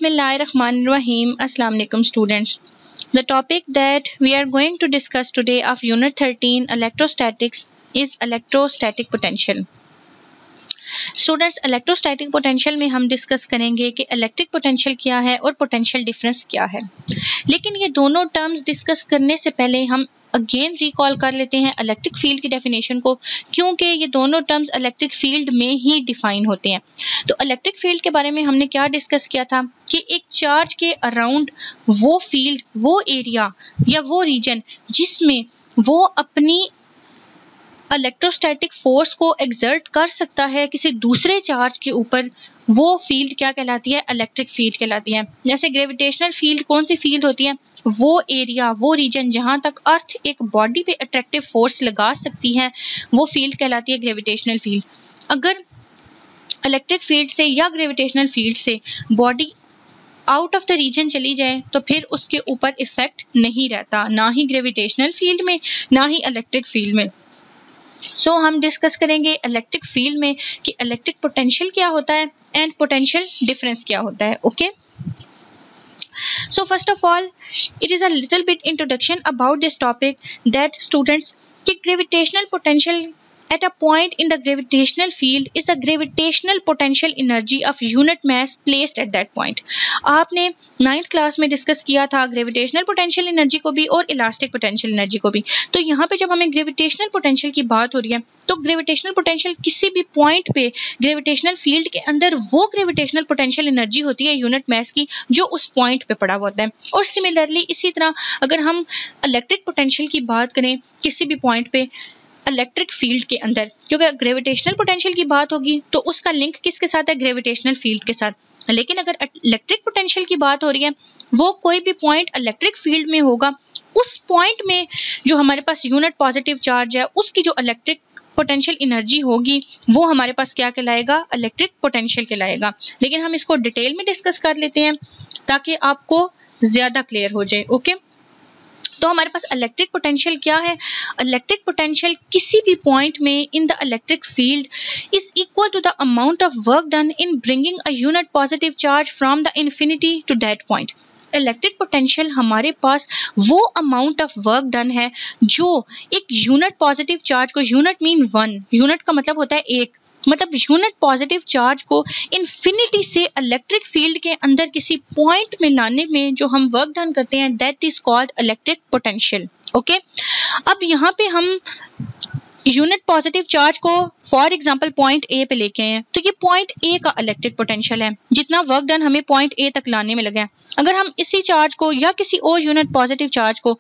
Bismillahirrahmanirrahim. Assalamu alaikum students. The topic that we are going to discuss today of Unit 13 Electrostatics is electrostatic potential. Students electrostatic potential में हम discuss करेंगे कि electric potential क्या है और potential difference क्या है। लेकिन ये दोनों टर्म्स डिस्कस करने से पहले हम अगेन रिकॉल कर लेते हैं इलेक्ट्रिक फील्ड की डेफिनेशन को, क्योंकि ये दोनों टर्म्स इलेक्ट्रिक फील्ड में ही डिफाइन होते हैं। तो इलेक्ट्रिक फील्ड के बारे में हमने क्या डिस्कस किया था कि एक चार्ज के अराउंड वो फील्ड, वो एरिया या वो रीजन जिसमें वो अपनी इलेक्ट्रोस्टैटिक फोर्स को एक्सर्ट कर सकता है किसी दूसरे चार्ज के ऊपर, वो फील्ड क्या कहलाती है? इलेक्ट्रिक फील्ड कहलाती है। जैसे ग्रेविटेशनल फील्ड कौन सी फील्ड होती है? वो एरिया, वो रीजन जहां तक अर्थ एक बॉडी पे अट्रैक्टिव फोर्स लगा सकती है, वो फील्ड कहलाती है ग्रेविटेशनल फील्ड। अगर इलेक्ट्रिक फील्ड से या ग्रेविटेशनल फील्ड से body out of the region चली जाए तो फिर उसके ऊपर इफेक्ट नहीं रहता, ना ही ग्रेविटेशनल फील्ड में ना ही इलेक्ट्रिक फील्ड में। सो हम डिस्कस करेंगे इलेक्ट्रिक फील्ड में कि इलेक्ट्रिक पोटेंशियल क्या होता है एंड पोटेंशियल डिफरेंस क्या होता है। Okay, so first of all it is a little bit introduction about this topic that students कि gravitational potential at a point in the gravitational field is the gravitational potential energy of unit mass placed at that point। आपने 9th class में discuss किया था gravitational potential energy को भी और elastic potential energy को भी। तो यहाँ पे जब हमें ग्रेविटेशनल पोटेंशियल की बात हो रही है तो ग्रेविटेशनल पोटेंशियल किसी भी पॉइंट पे ग्रेविटेशनल फील्ड के अंदर वो ग्रेविटेशनल पोटेंशियल एनर्जी होती है यूनिट मास की जो उस पॉइंट पे पड़ा होता है। और सिमिलरली इसी तरह अगर हम इलेक्ट्रिक पोटेंशियल की बात करें किसी भी पॉइंट पे इलेक्ट्रिक फील्ड के अंदर, क्योंकि ग्रेविटेशनल पोटेंशियल की बात होगी तो उसका लिंक किसके साथ है? ग्रेविटेशनल फील्ड के साथ। लेकिन अगर इलेक्ट्रिक पोटेंशियल की बात हो रही है वो कोई भी पॉइंट इलेक्ट्रिक फील्ड में होगा, उस पॉइंट में जो हमारे पास यूनिट पॉजिटिव चार्ज है उसकी जो इलेक्ट्रिक पोटेंशियल एनर्जी होगी वो हमारे पास क्या कहलाएगा? इलेक्ट्रिक पोटेंशियल कहलाएगा। लेकिन हम इसको डिटेल में डिस्कस कर लेते हैं ताकि आपको ज्यादा क्लियर हो जाए। ओके, तो हमारे पास इलेक्ट्रिक पोटेंशियल क्या है? इलेक्ट्रिक पोटेंशियल किसी भी पॉइंट में in the electric field is equal to the amount of work done in bringing a unit positive charge from the infinity to that point. Electric potential हमारे पास वो amount of work done है जो एक unit positive charge को, unit mean one, unit का मतलब होता है एक, मतलब यूनिट पॉजिटिव चार्ज को इन्फिनिटी से इलेक्ट्रिक फील्ड के अंदर किसी पॉइंट में लाने में जो हम वर्क डन करते हैं that is called electric potential. Okay, अब यहाँ पे हम यूनिट पॉजिटिव चार्ज को फॉर एग्जांपल पॉइंट ए पे लेके आए हैं तो ये पॉइंट ए का इलेक्ट्रिक पोटेंशियल है, जितना वर्क डन हमें पॉइंट ए तक लाने में लगा है। अगर हम इसी चार्ज को या किसी और यूनिट पॉजिटिव चार्ज को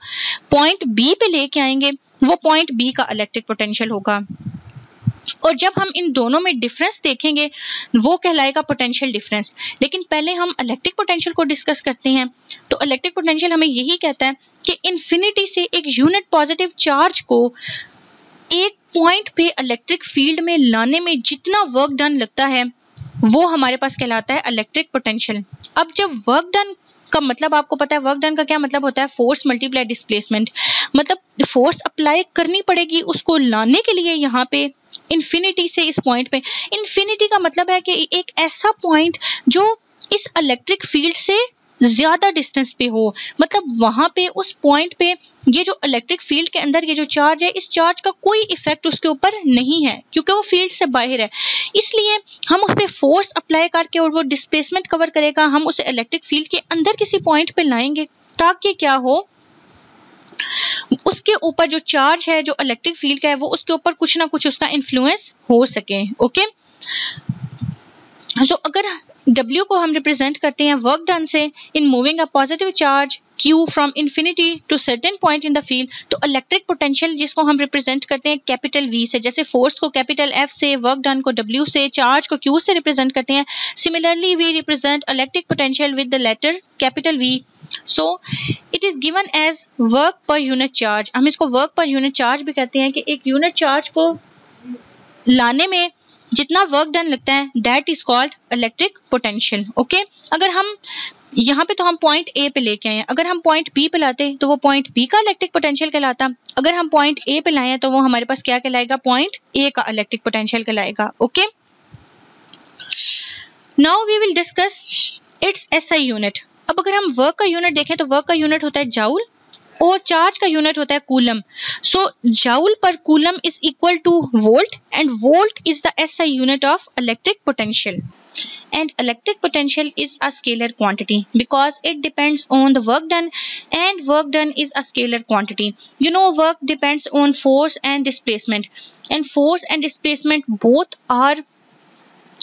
पॉइंट बी पे लेके आएंगे वो पॉइंट बी का इलेक्ट्रिक पोटेंशियल होगा। और जब हम इन दोनों में डिफरेंस देखेंगे वो कहलाएगा पोटेंशियल डिफरेंस। लेकिन पहले हम इलेक्ट्रिक पोटेंशियल को डिस्कस करते हैं। तो इलेक्ट्रिक पोटेंशियल हमें यही कहता है कि इन्फिनिटी से एक यूनिट पॉजिटिव चार्ज को एक पॉइंट पे इलेक्ट्रिक फील्ड में लाने में जितना वर्क डन लगता है वो हमारे पास कहलाता है इलेक्ट्रिक पोटेंशियल। अब जब वर्क डन का मतलब आपको पता है, वर्क डन का क्या मतलब होता है? फोर्स मल्टीप्लाई डिस्प्लेसमेंट, मतलब फोर्स अप्लाई करनी पड़ेगी उसको लाने के लिए यहाँ पे इन्फिनिटी से इस पॉइंट पे। इन्फिनिटी का मतलब है कि एक ऐसा पॉइंट जो इस इलेक्ट्रिक फील्ड से ज्यादा डिस्टेंस पे हो, मतलब वहां पे उस पॉइंट पे ये जो इलेक्ट्रिक फील्ड के अंदर ये जो चार्ज है इस चार्ज का कोई इफेक्ट उसके ऊपर नहीं है क्योंकि वो फील्ड से बाहर है। इसलिए हम उस पर फोर्स अप्लाई करके और वो डिस्प्लेसमेंट कवर करेगा, हम उसे इलेक्ट्रिक फील्ड के अंदर किसी पॉइंट पे लाएंगे ताकि क्या हो, उसके ऊपर जो चार्ज है जो इलेक्ट्रिक फील्ड का है वो उसके ऊपर कुछ ना कुछ उसका इन्फ्लुएंस हो सके। ओके, सो अगर W को हम रिप्रेजेंट करते हैं वर्क डन से in moving a positive charge Q from infinity to certain point in the field, तो इलेक्ट्रिक पोटेंशियल जिसको हम रिप्रेजेंट करते हैं कैपिटल V से, जैसे फोर्स को कैपिटल F से, वर्क डन को W से, चार्ज को Q से रिप्रेजेंट करते हैं। Similarly we represent electric potential with the letter capital V। So it is given as work per unit charge. हम इसको वर्क पर यूनिट चार्ज भी कहते हैं कि एक यूनिट चार्ज को लाने में जितना वर्क डन लगता है that is called electric potential. Okay, अगर हम यहाँ पे तो हम पॉइंट ए पे लेके आए हैं, अगर हम पॉइंट बी पे लाते तो वो पॉइंट बी का इलेक्ट्रिक पोटेंशियल कहलाता। अगर हम पॉइंट ए पे लाए हैं तो वो हमारे पास क्या कहलाएगा? पॉइंट ए का इलेक्ट्रिक पोटेंशियल कहलाएगा। Okay, now we will discuss its SI unit. अब अगर हम वर्क का यूनिट देखें तो वर्क का यूनिट होता है जाउल और चार्ज का यूनिट होता है कूलम। सो जाउल पर coulomb is equal two volt and volt is the SI unit of electric potential. And electric potential is a scalar quantity because it depends on the work done, and work done is a scalar quantity. You know, work depends on force and displacement, and force and displacement both are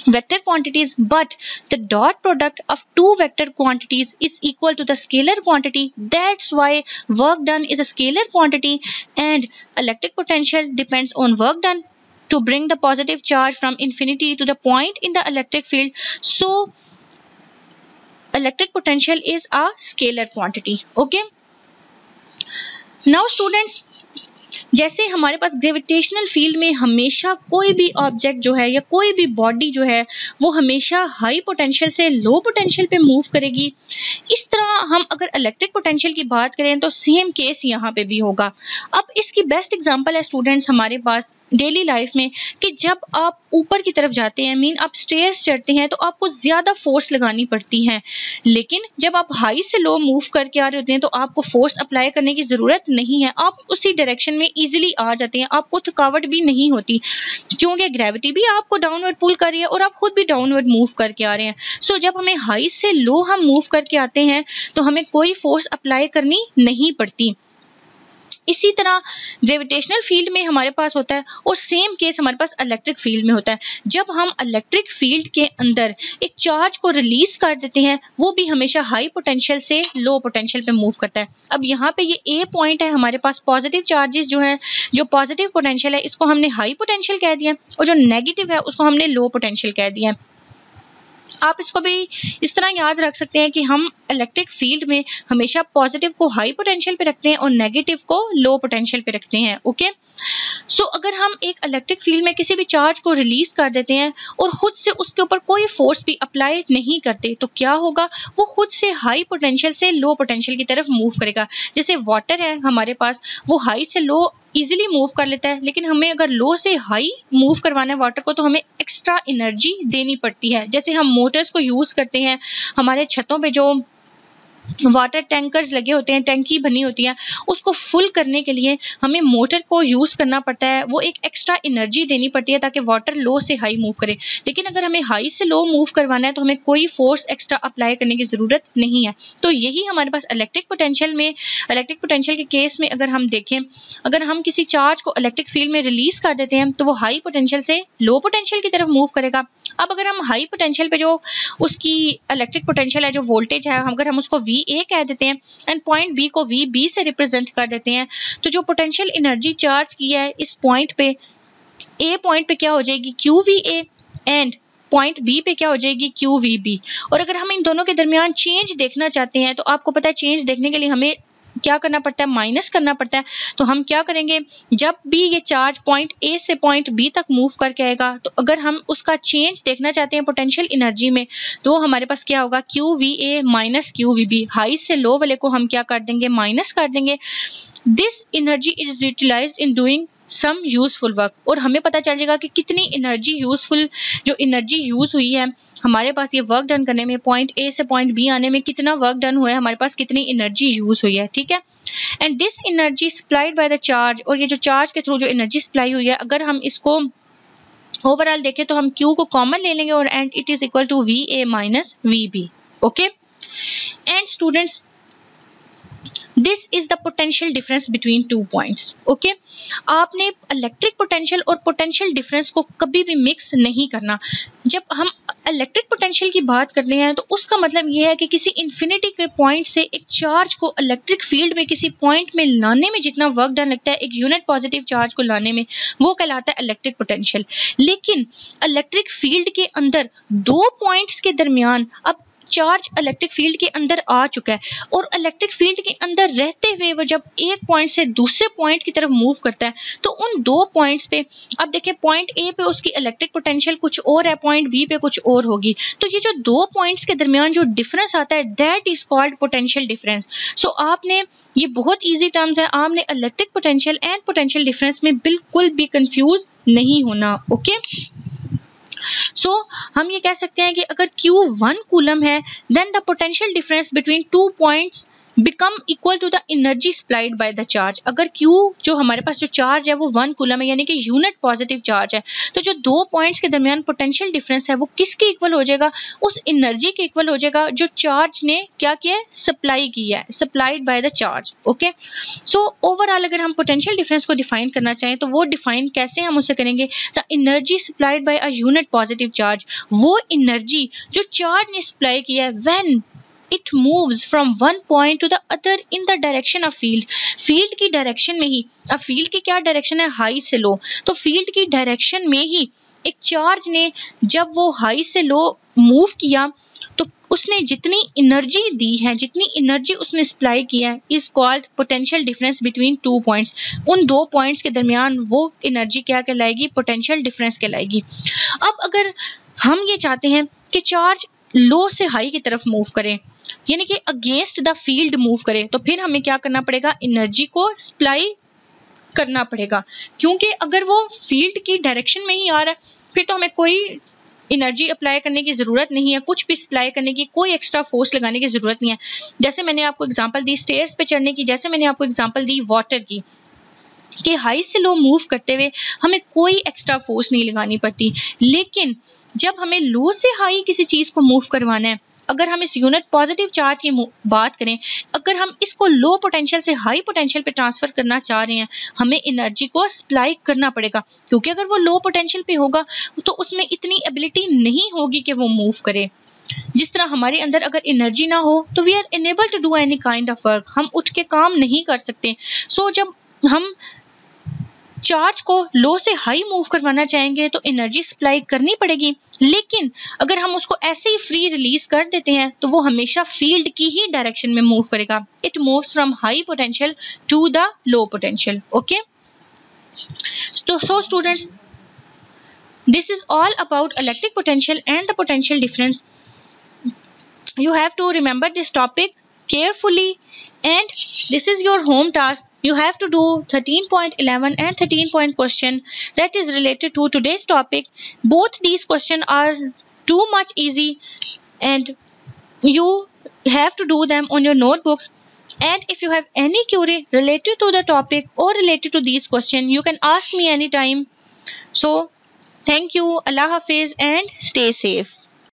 vector quantities, but the dot product of two vector quantities is equal to the scalar quantity. That's why work done is a scalar quantity, and electric potential depends on work done to bring the positive charge from infinity to the point in the electric field. So electric potential is a scalar quantity. Okay, now students, जैसे हमारे पास gravitational field में हमेशा कोई भी object जो है या कोई भी बॉडी जो है वो हमेशा हाई पोटेंशियल से लो पोटेंशियल पे मूव करेगी, इस तरह हम अगर इलेक्ट्रिक पोटेंशियल की बात करें तो सेम केस यहाँ पे भी होगा। अब इसकी बेस्ट एग्जांपल है स्टूडेंट्स हमारे पास डेली लाइफ में कि जब आप ऊपर की तरफ जाते हैं, मीन आप स्टेयर्स चढ़ते हैं तो आपको ज्यादा फोर्स लगानी पड़ती है, लेकिन जब आप हाई से लो मूव करके आ रहे होते हैं तो आपको फोर्स अप्लाई करने की जरूरत नहीं है, आप उसी डायरेक्शन में इजीली आ जाते हैं, आपको थकावट भी नहीं होती क्योंकि ग्रेविटी भी आपको डाउनवर्ड पुल कर रही है और आप खुद भी डाउनवर्ड मूव करके आ रहे हैं। सो जब हमें हाई से लो हम मूव करके आते हैं तो हमें कोई फोर्स अप्लाई करनी नहीं पड़ती। इसी तरह ग्रेविटेशनल फील्ड में हमारे पास होता है और सेम केस हमारे पास इलेक्ट्रिक फील्ड में होता है। जब हम इलेक्ट्रिक फील्ड के अंदर एक चार्ज को रिलीज कर देते हैं वो भी हमेशा हाई पोटेंशियल से लो पोटेंशियल पे मूव करता है। अब यहाँ पे ये ए पॉइंट है, हमारे पास पॉजिटिव चार्जेस जो है, जो पॉजिटिव पोटेंशियल है इसको हमने हाई पोटेंशियल कह दिया और जो नेगेटिव है उसको हमने लो पोटेंशियल कह दिया। आप इसको भी इस तरह याद रख सकते हैं कि हम इलेक्ट्रिक फील्ड में हमेशा पॉजिटिव को हाई पोटेंशियल पे रखते हैं और नेगेटिव को लो पोटेंशियल पे रखते हैं। ओके, सो अगर हम एक इलेक्ट्रिक फील्ड में किसी भी चार्ज को रिलीज कर देते हैं और खुद से उसके ऊपर कोई फोर्स भी अप्लाई नहीं करते तो क्या होगा, वो खुद से हाई पोटेंशियल से लो पोटेंशियल की तरफ मूव करेगा। जैसे वाटर है हमारे पास, वो हाई से लो इजीली मूव कर लेता है, लेकिन हमें अगर लो से हाई मूव करवाना है वाटर को तो हमें एक्स्ट्रा एनर्जी देनी पड़ती है। जैसे हम मोटर्स को यूज करते हैं, हमारे छतों पे जो वाटर टैंकर्स लगे होते हैं, टैंकी बनी होती है, उसको फुल करने के लिए हमें मोटर को यूज करना पड़ता है, वो एक एक्स्ट्रा एनर्जी देनी पड़ती है ताकि वाटर लो से हाई मूव करे। लेकिन अगर हमें हाई से लो मूव करवाना है तो हमें कोई फोर्स एक्स्ट्रा अप्लाई करने की जरूरत नहीं है। तो यही हमारे पास इलेक्ट्रिक पोटेंशियल में, इलेक्ट्रिक पोटेंशियल के केस में अगर हम देखें, अगर हम किसी चार्ज को इलेक्ट्रिक फील्ड में रिलीज कर देते हैं तो वो हाई पोटेंशियल से लो पोटेंशियल की तरफ मूव करेगा। अब अगर हम हाई पोटेंशियल पे जो उसकी इलेक्ट्रिक पोटेंशियल है, जो वोल्टेज है, अगर हम उसको VA कह देते हैं एंड पॉइंट B को VB से रिप्रेजेंट कर देते हैं, तो जो पोटेंशियल एनर्जी चार्ज की है इस पॉइंट पे, A पॉइंट पे क्या हो जाएगी QVA एंड पॉइंट B पे क्या हो जाएगी QVB। और अगर हम इन दोनों के दरमियान चेंज देखना चाहते हैं तो आपको पता है चेंज देखने के लिए हमें क्या करना पड़ता है, माइनस करना पड़ता है। तो हम क्या करेंगे, जब भी ये चार्ज पॉइंट A से पॉइंट B तक मूव करके आएगा तो अगर हम उसका चेंज देखना चाहते हैं पोटेंशियल एनर्जी में तो हमारे पास क्या होगा, QVA माइनस QVB, हाई से लो वाले को हम क्या कर देंगे, माइनस कर देंगे। This energy is utilised in doing some useful work, और हमें पता चल जाएगा कि कितनी एनर्जी यूजफुल, जो एनर्जी यूज हुई है हमारे पास ये वर्क डन करने में, पॉइंट A से पॉइंट B आने में कितना वर्क डन हुआ है, हमारे पास कितनी एनर्जी यूज हुई है। ठीक है, and this energy supplied by the charge, और ये जो चार्ज के थ्रू जो एनर्जी सप्लाई हुई है, अगर हम इसको ओवरऑल देखें तो हम Q को कॉमन ले लेंगे और and it is equal to VA minus VB। Okay, and students this is the potential difference between two points. Okay, आपने इलेक्ट्रिक पोटेंशियल और पोटेंशियल डिफरेंस को कभी भी मिक्स नहीं करना। जब हम इलेक्ट्रिक पोटेंशियल की बात करते हैं तो उसका मतलब यह है कि किसी इंफिनिटी के पॉइंट से एक चार्ज को इलेक्ट्रिक फील्ड में किसी पॉइंट में लाने में जितना वर्क डन लगता है एक यूनिट पॉजिटिव चार्ज को लाने में, वो कहलाता है इलेक्ट्रिक पोटेंशियल। लेकिन इलेक्ट्रिक फील्ड के अंदर दो पॉइंट्स के दरमियान अब चार्ज इलेक्ट्रिक फील्ड के अंदर आ चुका है और इलेक्ट्रिक फील्ड के अंदर रहते हुए वो जब एक पॉइंट से दूसरे पॉइंट की तरफ मूव करता है तो उन दो पॉइंट्स पे, अब देखिए पॉइंट A पे उसकी इलेक्ट्रिक पोटेंशियल कुछ और है, पॉइंट B पे कुछ और होगी, तो ये जो दो पॉइंट्स के दरमियान जो डिफरेंस आता है that is called potential difference. So आपने, ये बहुत ईजी टर्म्स है, आपने electric potential and potential difference में बिल्कुल भी कंफ्यूज नहीं होना। ओके, सो हम ये कह सकते हैं कि अगर Q1 कूलम है, then the potential difference between 2 points become equal to the energy supplied by the charge. अगर Q जो हमारे पास जो चार्ज है वो 1 कूलम है, यानी कि यूनिट पॉजिटिव चार्ज है, तो जो दो पॉइंट्स के दरमियान पोटेंशियल डिफरेंस है वो किसके इक्वल हो जाएगा? उस एनर्जी के इक्वल हो जाएगा जो चार्ज ने क्या किया है? सप्लाई किया है, supplied by the charge. Okay, so overall अगर हम पोटेंशियल डिफरेंस को डिफाइन करना चाहें तो वो डिफाइन कैसे हम उसे करेंगे? The energy supplied bye a unit positive charge, वो एनर्जी जो चार्ज ने सप्लाई किया है when it moves from one point to the other in the direction of field। Field की डायरेक्शन में ही, अब फील्ड की क्या डायरेक्शन है? हाई से लो, तो फील्ड की डायरेक्शन में ही एक चार्ज ने जब वो हाई से लो मूव किया तो उसने जितनी एनर्जी दी है, जितनी एनर्जी उसने सप्लाई किया है, is called potential difference between 2 points. उन दो पॉइंट्स के दरमियान वो एनर्जी क्या कहलाएगी? पोटेंशियल डिफरेंस कहलाएगी। अब अगर हम ये चाहते हैं कि चार्ज लो से हाई की तरफ मूव करें, यानी कि अगेंस्ट द फील्ड मूव करे, तो फिर हमें क्या करना पड़ेगा? एनर्जी को सप्लाई करना पड़ेगा, क्योंकि अगर वो फील्ड की डायरेक्शन में ही आ रहा है फिर तो हमें कोई एनर्जी अप्लाई करने की जरूरत नहीं है, कुछ भी सप्लाई करने की, कोई एक्स्ट्रा फोर्स लगाने की जरूरत नहीं है। जैसे मैंने आपको एग्जांपल दी स्टेयर्स पे चढ़ने की, जैसे मैंने आपको एग्जांपल दी वाटर की, कि हाई से लो मूव करते हुए हमें कोई एक्स्ट्रा फोर्स नहीं लगानी पड़ती। लेकिन जब हमें लो से हाई किसी चीज को मूव करवाना है, अगर हम इस यूनिट पॉजिटिव चार्ज की बात करें, अगर हम इसको लो पोटेंशियल से हाई पोटेंशियल पे ट्रांसफर करना चाह रहे हैं, हमें एनर्जी को सप्लाई करना पड़ेगा, क्योंकि अगर वो लो पोटेंशियल पे होगा तो उसमें इतनी एबिलिटी नहीं होगी कि वो मूव करे। जिस तरह हमारे अंदर अगर एनर्जी ना हो तो we are unable to do any kind of work, हम उठ के काम नहीं कर सकते। सो जब हम चार्ज को लो से हाई मूव करवाना चाहेंगे तो एनर्जी सप्लाई करनी पड़ेगी, लेकिन अगर हम उसको ऐसे ही फ्री रिलीज कर देते हैं तो वो हमेशा फील्ड की ही डायरेक्शन में मूव करेगा। It moves from high potential to the low potential. Okay, so students, this is all about electric potential and the potential difference. You have to remember this topic carefully, and this is your home task. You have to do 13.11 and 13 point question that is related to today's topic. Both these questions are too much easy and you have to do them on your notebooks. And if you have any query related to the topic or related to these questions, you can ask me anytime. So thank you, Allah Hafiz, and stay safe.